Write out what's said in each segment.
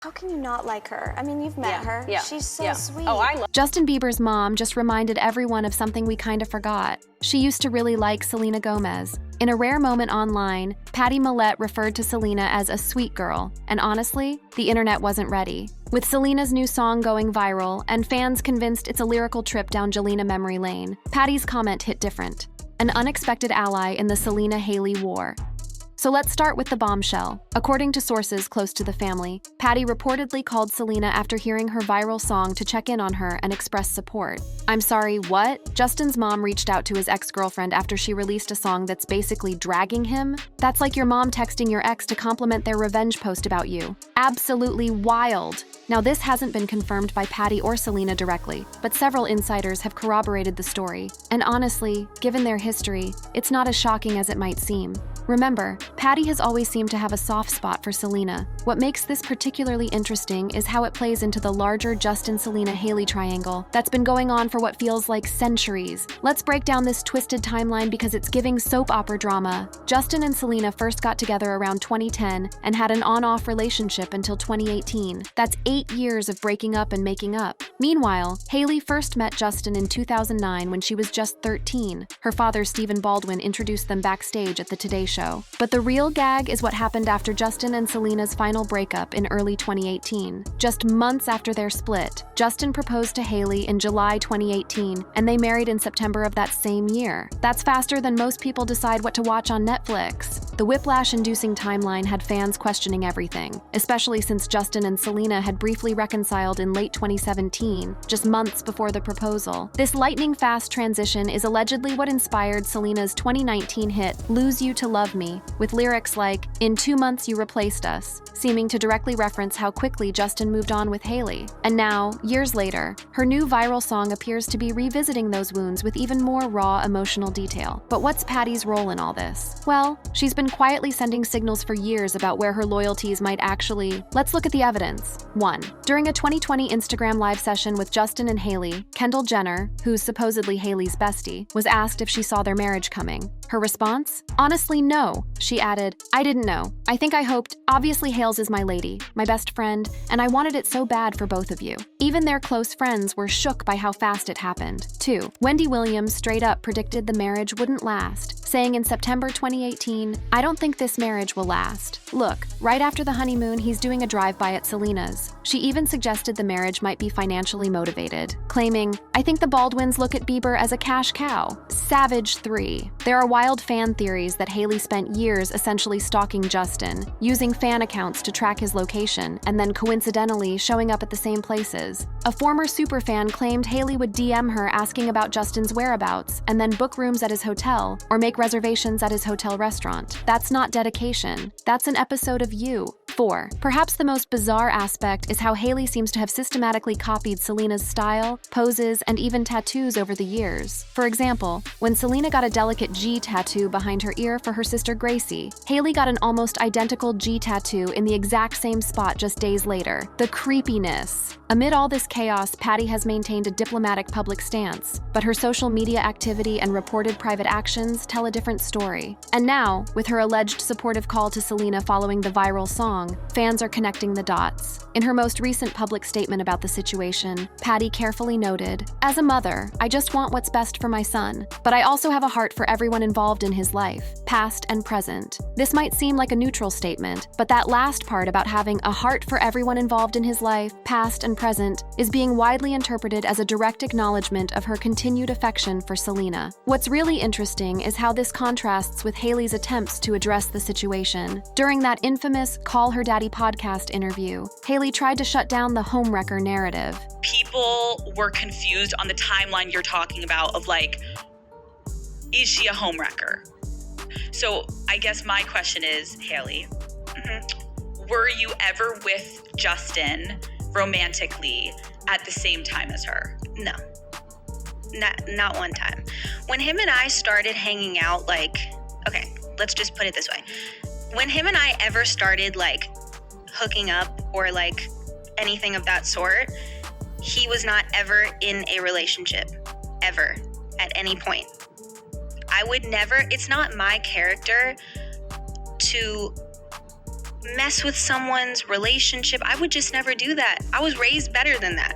How can you not like her? I mean, you've met her. Yeah. She's so sweet. Oh, I love Justin Bieber's mom just reminded everyone of something we kind of forgot. She used to really like Selena Gomez. In a rare moment online, Patty Millette referred to Selena as a sweet girl, and honestly, the internet wasn't ready. With Selena's new song going viral and fans convinced it's a lyrical trip down Jelena memory lane, Patty's comment hit different. An unexpected ally in the Selena-Hailey war. So let's start with the bombshell. According to sources close to the family, Patty reportedly called Selena after hearing her viral song to check in on her and express support. I'm sorry, what? Justin's mom reached out to his ex-girlfriend after she released a song that's basically dragging him? That's like your mom texting your ex to compliment their revenge post about you. Absolutely wild. Now, this hasn't been confirmed by Patty or Selena directly, but several insiders have corroborated the story. And honestly, given their history, it's not as shocking as it might seem. Remember, Patty has always seemed to have a soft spot for Selena. What makes this particularly interesting is how it plays into the larger Justin-Selena-Hailey triangle that's been going on for what feels like centuries. Let's break down this twisted timeline because it's giving soap opera drama. Justin and Selena first got together around 2010 and had an on-off relationship until 2018. That's 8 years of breaking up and making up. Meanwhile, Hailey first met Justin in 2009 when she was just 13. Her father, Stephen Baldwin, introduced them backstage at the Today Show. But the real gag is what happened after Justin and Selena's final breakup in early 2018. Just months after their split, Justin proposed to Hailey in July 2018, and they married in September of that same year. That's faster than most people decide what to watch on Netflix. The whiplash-inducing timeline had fans questioning everything, especially since Justin and Selena had briefly reconciled in late 2017, just months before the proposal. This lightning-fast transition is allegedly what inspired Selena's 2019 hit, Lose You to Love Me, with lyrics like, "In 2 months you replaced us," seeming to directly reference how quickly Justin moved on with Hailey. And now, years later, her new viral song appears to be revisiting those wounds with even more raw emotional detail. But what's Patty's role in all this? Well, she's been quietly sending signals for years about where her loyalties might actually... Let's look at the evidence. 1. During a 2020 Instagram live session with Justin and Hailey, Kendall Jenner, who's supposedly Hailey's bestie, was asked if she saw their marriage coming. Her response? Honestly, no. She added, "I didn't know. I think I hoped. Obviously, Hales is my lady, my best friend, and I wanted it so bad for both of you." Even their close friends were shook by how fast it happened. 2. Wendy Williams straight up predicted the marriage wouldn't last, saying in September 2018, "I don't think this marriage will last. Look, right after the honeymoon, he's doing a drive-by at Selena's." She even suggested the marriage might be financially motivated, claiming, "I think the Baldwins look at Bieber as a cash cow." Savage 3. There are wild fan theories that Hailey spent years essentially stalking Justin, using fan accounts to track his location, and then coincidentally showing up at the same places. A former superfan claimed Hailey would DM her asking about Justin's whereabouts, and then book rooms at his hotel, or make reservations at his hotel restaurant. That's not dedication. That's an episode of You. 4. Perhaps the most bizarre aspect is how Hailey seems to have systematically copied Selena's style, poses, and even tattoos over the years. For example, when Selena got a delicate G tattoo behind her ear for her sister Gracie, Hailey got an almost identical G tattoo in the exact same spot just days later. The creepiness. Amid all this chaos, Patty has maintained a diplomatic public stance, but her social media activity and reported private actions tell a different story. And now, with her alleged supportive call to Selena following the viral song, fans are connecting the dots. In her most recent public statement about the situation, Patty carefully noted, "As a mother, I just want what's best for my son, but I also have a heart for everyone involved in his life, past and present." This might seem like a neutral statement, but that last part about having a heart for everyone involved in his life, past and present, is being widely interpreted as a direct acknowledgement of her continued affection for Selena. What's really interesting is how this contrasts with Hailey's attempts to address the situation. During that infamous Call Her Daddy podcast interview, Hailey tried to shut down the homewrecker narrative. People were confused on the timeline you're talking about of like, is she a homewrecker? So I guess my question is, Hailey, were you ever with Justin romantically at the same time as her? No, not one time. When him and I started hanging out, like, okay, let's just put it this way. When him and I ever started like hooking up or like anything of that sort, he was not ever in a relationship, ever, at any point. I would never, it's not my character to mess with someone's relationship. I would just never do that. I was raised better than that.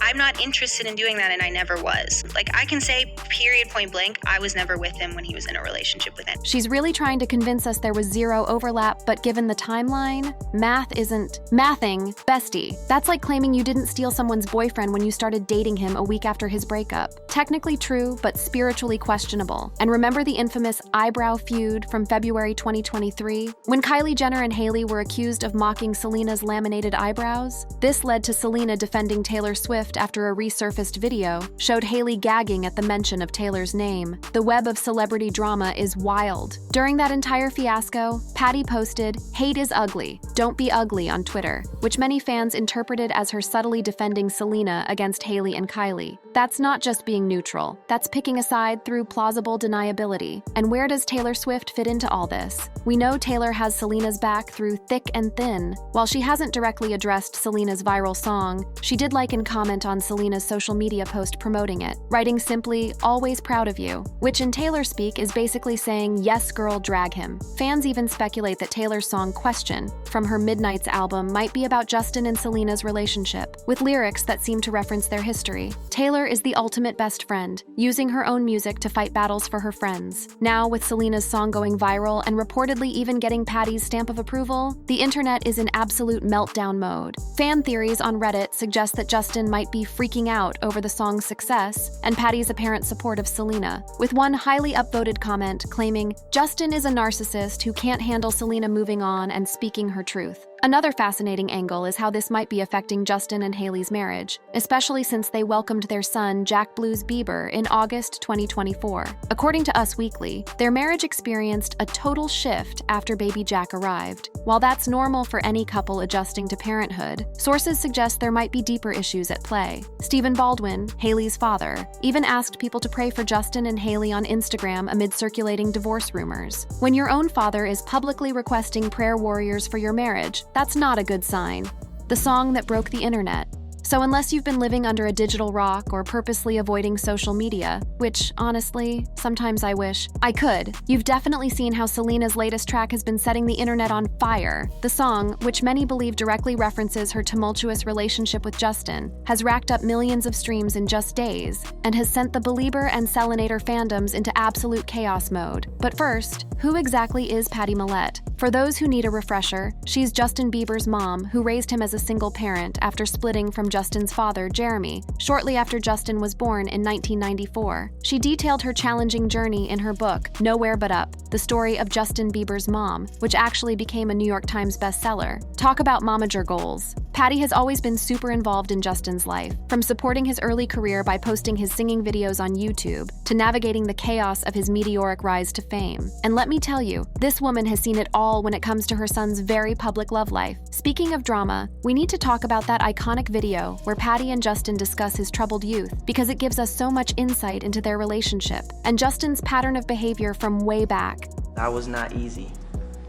I'm not interested in doing that, and I never was. Like, I can say, period, point blank, I was never with him when he was in a relationship with him. She's really trying to convince us there was zero overlap, but given the timeline, math isn't mathing, bestie. That's like claiming you didn't steal someone's boyfriend when you started dating him a week after his breakup. Technically true, but spiritually questionable. And remember the infamous eyebrow feud from February 2023? When Kylie Jenner and Hailey were accused of mocking Selena's laminated eyebrows? This led to Selena defending Taylor Swift after a resurfaced video showed Hailey gagging at the mention of Taylor's name. The web of celebrity drama is wild. During that entire fiasco, Patty posted, "Hate is ugly, don't be ugly" on Twitter, which many fans interpreted as her subtly defending Selena against Hailey and Kylie. That's not just being neutral, that's picking a side through plausible deniability. And where does Taylor Swift fit into all this? We know Taylor has Selena's back through thick and thin. While she hasn't directly addressed Selena's viral song, she did like and comment on Selena's social media post promoting it, writing simply, "Always proud of you," which in Taylor speak is basically saying, "Yes girl, drag him." Fans even speculate that Taylor's song Question from her Midnights album might be about Justin and Selena's relationship, with lyrics that seem to reference their history. Taylor is the ultimate best friend, using her own music to fight battles for her friends. Now, with Selena's song going viral and reportedly even getting Patty's stamp of approval, the internet is in absolute meltdown mode. Fan theories on Reddit suggest that Justin might be freaking out over the song's success and Patty's apparent support of Selena, with one highly upvoted comment claiming, "Justin is a narcissist who can't handle Selena moving on and speaking her truth." Another fascinating angle is how this might be affecting Justin and Hailey's marriage, especially since they welcomed their son, Jack Blues Bieber, in August 2024. According to Us Weekly, their marriage experienced a total shift after baby Jack arrived. While that's normal for any couple adjusting to parenthood, sources suggest there might be deeper issues at play. Stephen Baldwin, Hailey's father, even asked people to pray for Justin and Hailey on Instagram amid circulating divorce rumors. When your own father is publicly requesting prayer warriors for your marriage, that's not a good sign. The song that broke the internet. So unless you've been living under a digital rock or purposely avoiding social media, which, honestly, sometimes I wish I could, you've definitely seen how Selena's latest track has been setting the internet on fire. The song, which many believe directly references her tumultuous relationship with Justin, has racked up millions of streams in just days, and has sent the Belieber and Selenator fandoms into absolute chaos mode. But first, who exactly is Patty Millett? For those who need a refresher, she's Justin Bieber's mom, who raised him as a single parent after splitting from Justin's father, Jeremy, shortly after Justin was born in 1994. She detailed her challenging journey in her book, Nowhere But Up, the story of Justin Bieber's mom, which actually became a New York Times bestseller. Talk about momager goals. Patty has always been super involved in Justin's life, from supporting his early career by posting his singing videos on YouTube, to navigating the chaos of his meteoric rise to fame. And let me tell you, this woman has seen it all when it comes to her son's very public love life. Speaking of drama, we need to talk about that iconic video where Patty and Justin discuss his troubled youth, because it gives us so much insight into their relationship, and Justin's pattern of behavior from way back. That was not easy.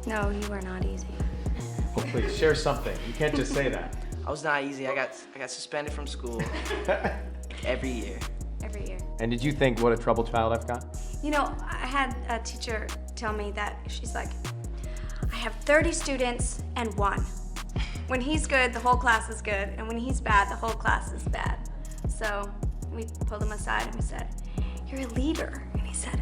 No, you were not easy. Oh, please, share something. You can't just say that. I was not easy. I got suspended from school every year. Every year. And did you think, what a troubled child I've got? You know, I had a teacher tell me that she's like, I have 30 students and one. When he's good, the whole class is good, and when he's bad, the whole class is bad. So we pulled him aside and we said, "You're a leader." And he said,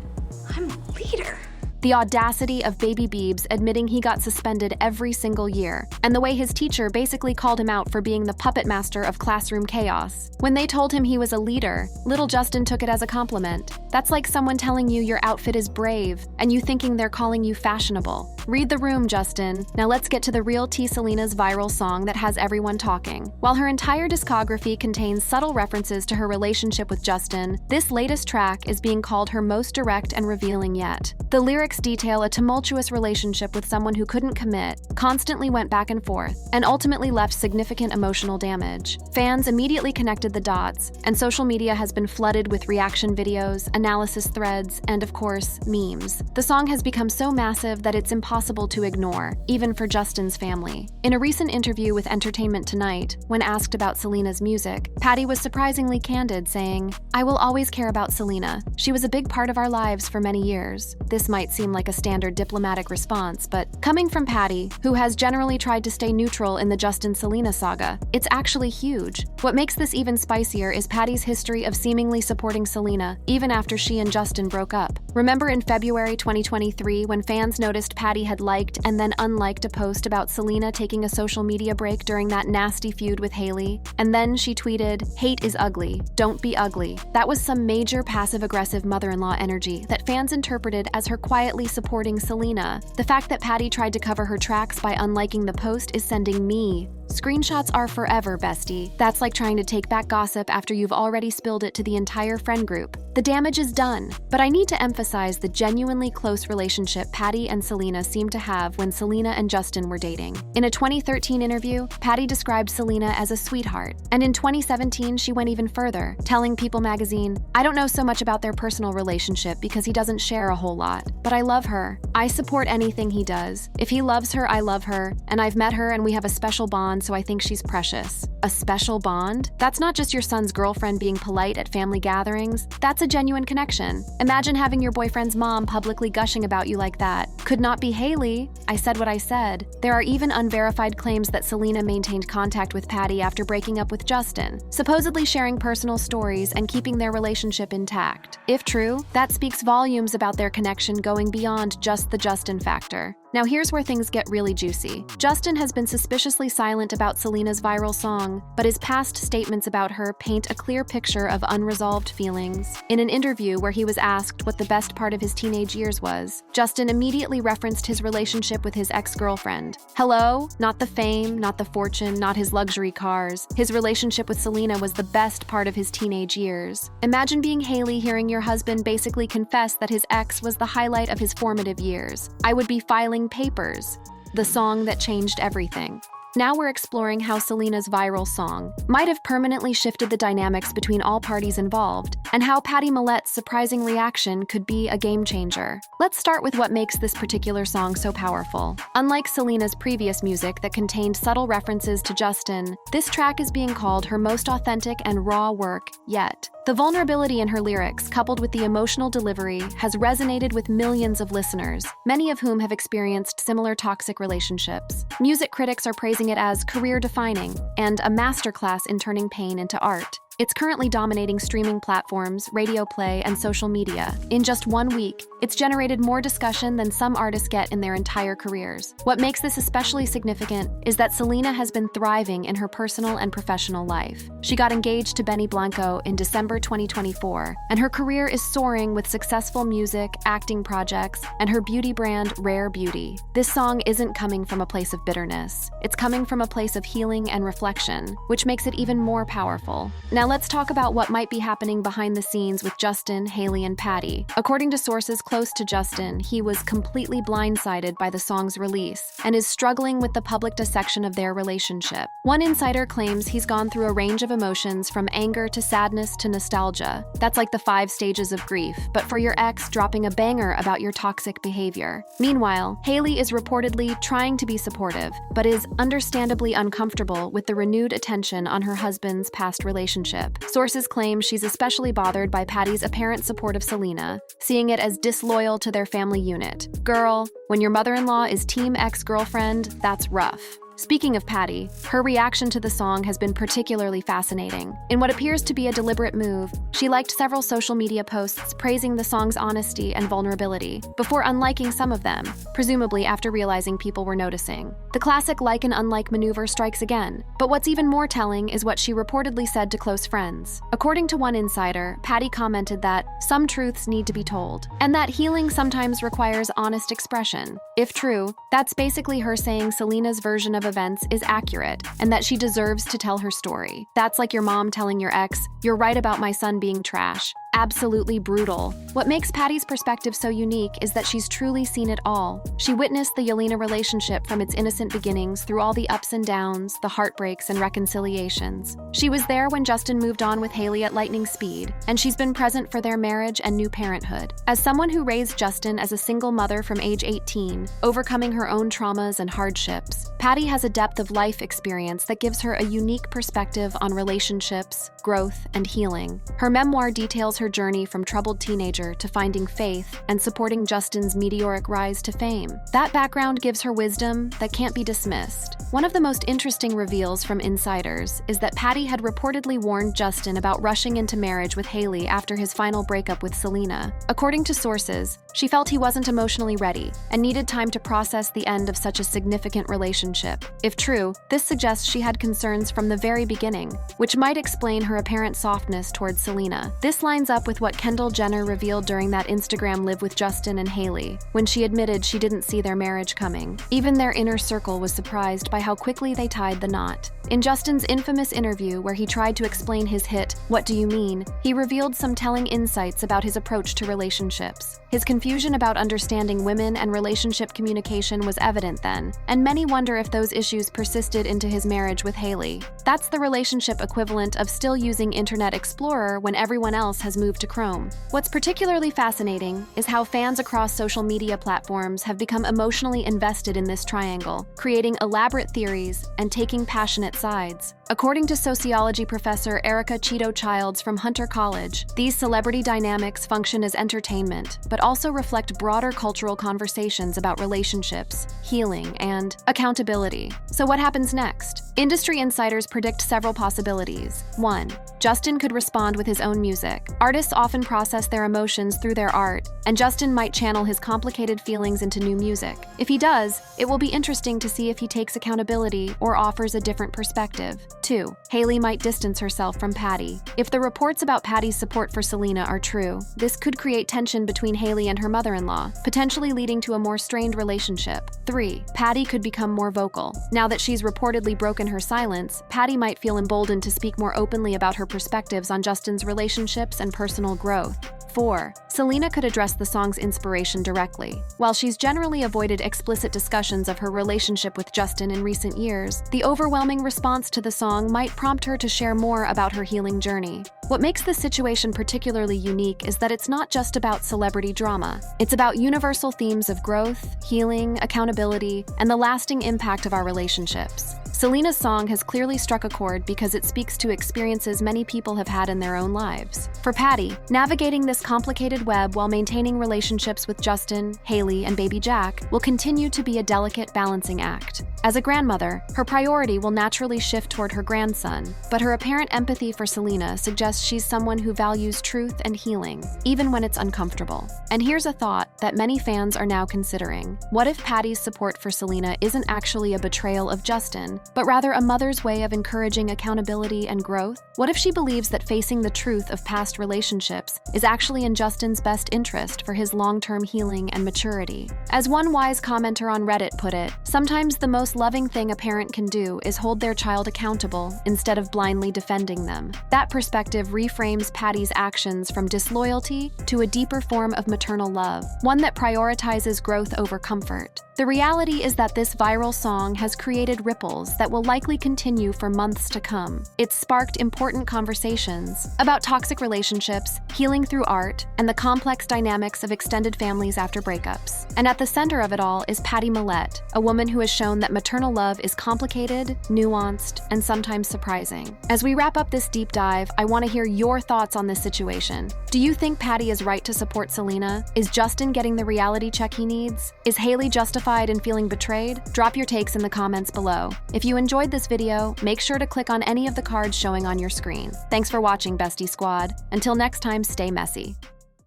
"I'm a leader." The audacity of Baby Biebs admitting he got suspended every single year, and the way his teacher basically called him out for being the puppet master of classroom chaos. When they told him he was a leader, little Justin took it as a compliment. That's like someone telling you your outfit is brave, and you thinking they're calling you fashionable. Read the room, Justin. Now let's get to the real T. Selena's viral song that has everyone talking. While her entire discography contains subtle references to her relationship with Justin, this latest track is being called her most direct and revealing yet. The lyrics detail a tumultuous relationship with someone who couldn't commit, constantly went back and forth, and ultimately left significant emotional damage. Fans immediately connected the dots, and social media has been flooded with reaction videos, analysis threads, and of course, memes. The song has become so massive that it's impossible impossible to ignore, even for Justin's family. In a recent interview with Entertainment Tonight, when asked about Selena's music, Patty was surprisingly candid, saying, "I will always care about Selena. She was a big part of our lives for many years." This might seem like a standard diplomatic response, but coming from Patty, who has generally tried to stay neutral in the Justin-Selena saga, it's actually huge. What makes this even spicier is Patty's history of seemingly supporting Selena, even after she and Justin broke up. Remember in February 2023 when fans noticed Patty had liked and then unliked a post about Selena taking a social media break during that nasty feud with Hailey? And then she tweeted, "Hate is ugly. Don't be ugly." That was some major passive-aggressive mother-in-law energy that fans interpreted as her quietly supporting Selena. The fact that Patty tried to cover her tracks by unliking the post is sending me. Screenshots are forever, bestie. That's like trying to take back gossip after you've already spilled it to the entire friend group. The damage is done. But I need to emphasize the genuinely close relationship Patty and Selena seemed to have when Selena and Justin were dating. In a 2013 interview, Patty described Selena as a sweetheart. And in 2017, she went even further, telling People magazine, "I don't know so much about their personal relationship because he doesn't share a whole lot, but I love her. I support anything he does. If he loves her, I love her, and I've met her and we have a special bond, so I think she's precious." A special bond? That's not just your son's girlfriend being polite at family gatherings. That's a genuine connection. Imagine having your boyfriend's mom publicly gushing about you like that. Could not be Hailey. I said what I said. There are even unverified claims that Selena maintained contact with Patty after breaking up with Justin, supposedly sharing personal stories and keeping their relationship intact. If true, that speaks volumes about their connection going beyond just the Justin factor. Now here's where things get really juicy. Justin has been suspiciously silent about Selena's viral song, but his past statements about her paint a clear picture of unresolved feelings. In an interview where he was asked what the best part of his teenage years was, Justin immediately referenced his relationship with his ex-girlfriend. Hello? Not the fame, not the fortune, not his luxury cars. His relationship with Selena was the best part of his teenage years. Imagine being Hailey hearing your husband basically confess that his ex was the highlight of his formative years. I would be filing papers. The song that changed everything. Now we're exploring how Selena's viral song might have permanently shifted the dynamics between all parties involved, and how Patty Millet's surprising reaction could be a game changer. Let's start with what makes this particular song so powerful. Unlike Selena's previous music that contained subtle references to Justin, this track is being called her most authentic and raw work yet. The vulnerability in her lyrics, coupled with the emotional delivery, has resonated with millions of listeners, many of whom have experienced similar toxic relationships. Music critics are praising it as career-defining and a masterclass in turning pain into art. It's currently dominating streaming platforms, radio play, and social media. In just 1 week, it's generated more discussion than some artists get in their entire careers. What makes this especially significant is that Selena has been thriving in her personal and professional life. She got engaged to Benny Blanco in December 2024, and her career is soaring with successful music, acting projects, and her beauty brand, Rare Beauty. This song isn't coming from a place of bitterness. It's coming from a place of healing and reflection, which makes it even more powerful. Now let's talk about what might be happening behind the scenes with Justin, Hailey, and Patty. According to sources close to Justin, he was completely blindsided by the song's release and is struggling with the public dissection of their relationship. One insider claims he's gone through a range of emotions from anger to sadness to nostalgia. That's like the 5 stages of grief, but for your ex dropping a banger about your toxic behavior. Meanwhile, Hailey is reportedly trying to be supportive, but is understandably uncomfortable with the renewed attention on her husband's past relationship. Sources claim she's especially bothered by Patty's apparent support of Selena, seeing it as disloyal to their family unit. Girl, when your mother-in-law is team ex-girlfriend, that's rough. Speaking of Patty, her reaction to the song has been particularly fascinating. In what appears to be a deliberate move, she liked several social media posts praising the song's honesty and vulnerability, before unliking some of them, presumably after realizing people were noticing. The classic like and unlike maneuver strikes again, but what's even more telling is what she reportedly said to close friends. According to one insider, Patty commented that some truths need to be told, and that healing sometimes requires honest expression. If true, that's basically her saying Selena's version of events is accurate, and that she deserves to tell her story. That's like your mom telling your ex, "You're right about my son being trash," absolutely brutal. What makes Patty's perspective so unique is that she's truly seen it all. She witnessed the Yelena relationship from its innocent beginnings through all the ups and downs, the heartbreaks and reconciliations. She was there when Justin moved on with Hailey at lightning speed, and she's been present for their marriage and new parenthood. As someone who raised Justin as a single mother from age 18, overcoming her own traumas and hardships, Patty has a depth of life experience that gives her a unique perspective on relationships, growth, and healing. Her memoir details her journey from troubled teenager to finding faith and supporting Justin's meteoric rise to fame. That background gives her wisdom that can't be dismissed. One of the most interesting reveals from insiders is that Patty had reportedly warned Justin about rushing into marriage with Hailey after his final breakup with Selena. According to sources, she felt he wasn't emotionally ready and needed time to process the end of such a significant relationship. If true, this suggests she had concerns from the very beginning, which might explain her apparent softness towards Selena. This lines up with what Kendall Jenner revealed during that Instagram Live with Justin and Hailey, when she admitted she didn't see their marriage coming. Even their inner circle was surprised by how quickly they tied the knot. In Justin's infamous interview where he tried to explain his hit, "What Do You Mean?", he revealed some telling insights about his approach to relationships. His confusion about understanding women and relationship communication was evident then, and many wonder if those issues persisted into his marriage with Hailey. That's the relationship equivalent of still using Internet Explorer when everyone else has moved to Chrome. What's particularly fascinating is how fans across social media platforms have become emotionally invested in this triangle, creating elaborate theories and taking passionate sides. According to sociology professor Erica Cheeto Childs from Hunter College, these celebrity dynamics function as entertainment, but also reflect broader cultural conversations about relationships, healing, and accountability. So what happens next? Industry insiders predict several possibilities. 1. Justin could respond with his own music. Artists often process their emotions through their art, and Justin might channel his complicated feelings into new music. If he does, it will be interesting to see if he takes accountability or offers a different perspective. 2. Hailey might distance herself from Patty. If the reports about Patty's support for Selena are true, this could create tension between Hailey and her mother-in-law, potentially leading to a more strained relationship. 3. Patty could become more vocal. Now that she's reportedly broken her silence, Patty might feel emboldened to speak more openly about her perspectives on Justin's relationships and personal growth. 4. Selena could address the song's inspiration directly. While she's generally avoided explicit discussions of her relationship with Justin in recent years, the overwhelming response to the song might prompt her to share more about her healing journey. What makes this situation particularly unique is that it's not just about celebrity drama. It's about universal themes of growth, healing, accountability, and the lasting impact of our relationships. Selena's song has clearly struck a chord because it speaks to experiences many people have had in their own lives. For Patty, navigating this complicated web while maintaining relationships with Justin, Hailey, and baby Jack will continue to be a delicate balancing act. As a grandmother, her priority will naturally shift toward her grandson, but her apparent empathy for Selena suggests she's someone who values truth and healing, even when it's uncomfortable. And here's a thought that many fans are now considering. What if Patty's support for Selena isn't actually a betrayal of Justin, but rather a mother's way of encouraging accountability and growth? What if she believes that facing the truth of past relationships is actually in Justin's best interest for his long-term healing and maturity? As one wise commenter on Reddit put it, sometimes the most loving thing a parent can do is hold their child accountable instead of blindly defending them. That perspective reframes Patty's actions from disloyalty to a deeper form of maternal love, one that prioritizes growth over comfort. The reality is that this viral song has created ripples that will likely continue for months to come. It's sparked important conversations about toxic relationships, healing through art, and the complex dynamics of extended families after breakups. And at the center of it all is Patty Millette, a woman who has shown that maternal love is complicated, nuanced, and sometimes surprising. As we wrap up this deep dive, I want to hear your thoughts on this situation. Do you think Patty is right to support Selena? Is Justin getting the reality check he needs? Is Hailey justified in feeling betrayed? Drop your takes in the comments below. If you enjoyed this video, make sure to click on any of the cards showing on your screen. Thanks for watching, Bestie Squad. Until next time, stay messy.